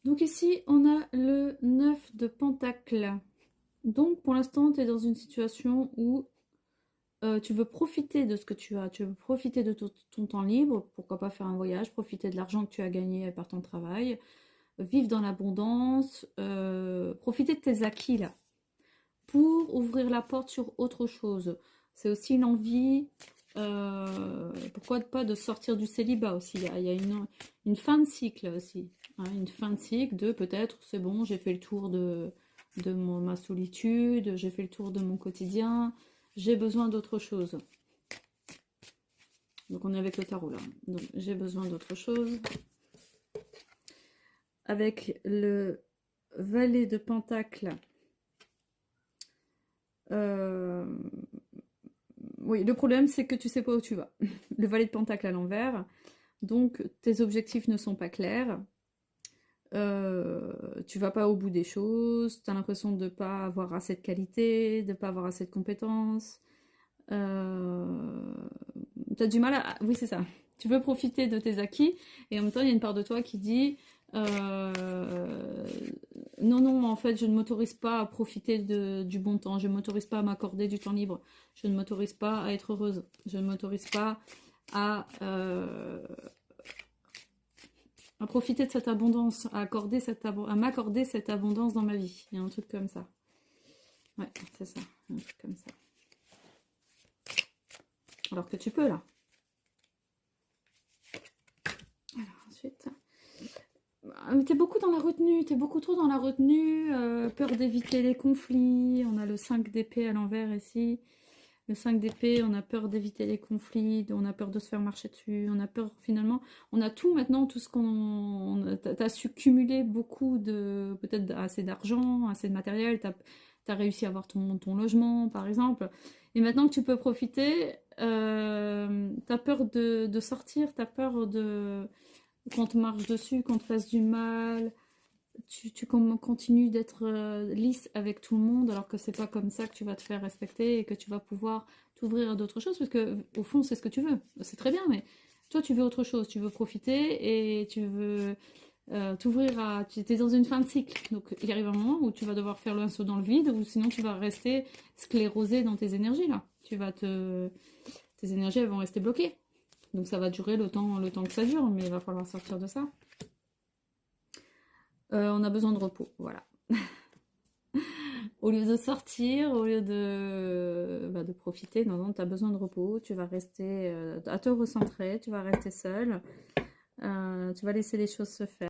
Donc ici, on a le 9 de Pentacle. Donc pour l'instant, tu es dans une situation où tu veux profiter de ce que tu as, tu veux profiter de ton temps libre, pourquoi pas faire un voyage, profiter de l'argent que tu as gagné par ton travail, vivre dans l'abondance, profiter de tes acquis là, pour ouvrir la porte sur autre chose. C'est aussi une envie, pourquoi pas de sortir du célibat aussi. Il y a une fin de cycle aussi, hein, une fin de cycle de peut-être c'est bon, j'ai fait le tour de ma solitude, j'ai fait le tour de mon quotidien, j'ai besoin d'autre chose. Donc on est avec le tarot là. Donc j'ai besoin d'autre chose. Avec le valet de Pentacle. Euh, Oui, le problème c'est que tu sais pas où tu vas. Le valet de Pentacle à l'envers. Donc tes objectifs ne sont pas clairs. Tu vas pas au bout des choses. Tu as l'impression de pas avoir assez de qualité, de pas avoir assez de compétences. Euh, T'as du mal à... Oui, c'est ça. Tu veux profiter de tes acquis et en même temps, il y a une part de toi qui dit non, non, en fait, je ne m'autorise pas à profiter du bon temps. Je ne m'autorise pas à m'accorder du temps libre. Je ne m'autorise pas à être heureuse. Je ne m'autorise pas à profiter de cette abondance, à m'accorder cette abondance dans ma vie. Il y a un truc comme ça. Ouais, c'est ça. Un truc comme ça. Alors que tu peux, là. Alors, ensuite... T'es beaucoup dans la retenue, t'es beaucoup trop dans la retenue, peur d'éviter les conflits. On a le 5 d'épée à l'envers ici. Le 5 d'épée, on a peur d'éviter les conflits, on a peur de se faire marcher dessus, on a peur finalement, on a tout maintenant, tout ce qu'on... T'as su cumuler beaucoup de... peut-être assez d'argent, assez de matériel, t'as réussi à avoir ton logement par exemple. Et maintenant que tu peux profiter, t'as peur de sortir, t'as peur de qu'on te marche dessus, qu'on te fasse du mal, tu continues d'être lisse avec tout le monde alors que c'est pas comme ça que tu vas te faire respecter et que tu vas pouvoir t'ouvrir à d'autres choses parce que au fond c'est ce que tu veux, c'est très bien mais toi tu veux autre chose, tu veux profiter et tu veux t'ouvrir à... Tu es dans une fin de cycle donc il arrive un moment où tu vas devoir faire le saut dans le vide ou sinon tu vas rester sclérosé dans tes énergies là, tes énergies elles vont rester bloquées donc ça va durer le temps que ça dure mais il va falloir sortir de ça. On a besoin de repos, voilà. Au lieu de sortir, au lieu de profiter, non, non, tu as besoin de repos, tu vas rester à te recentrer, tu vas rester seul, tu vas laisser les choses se faire.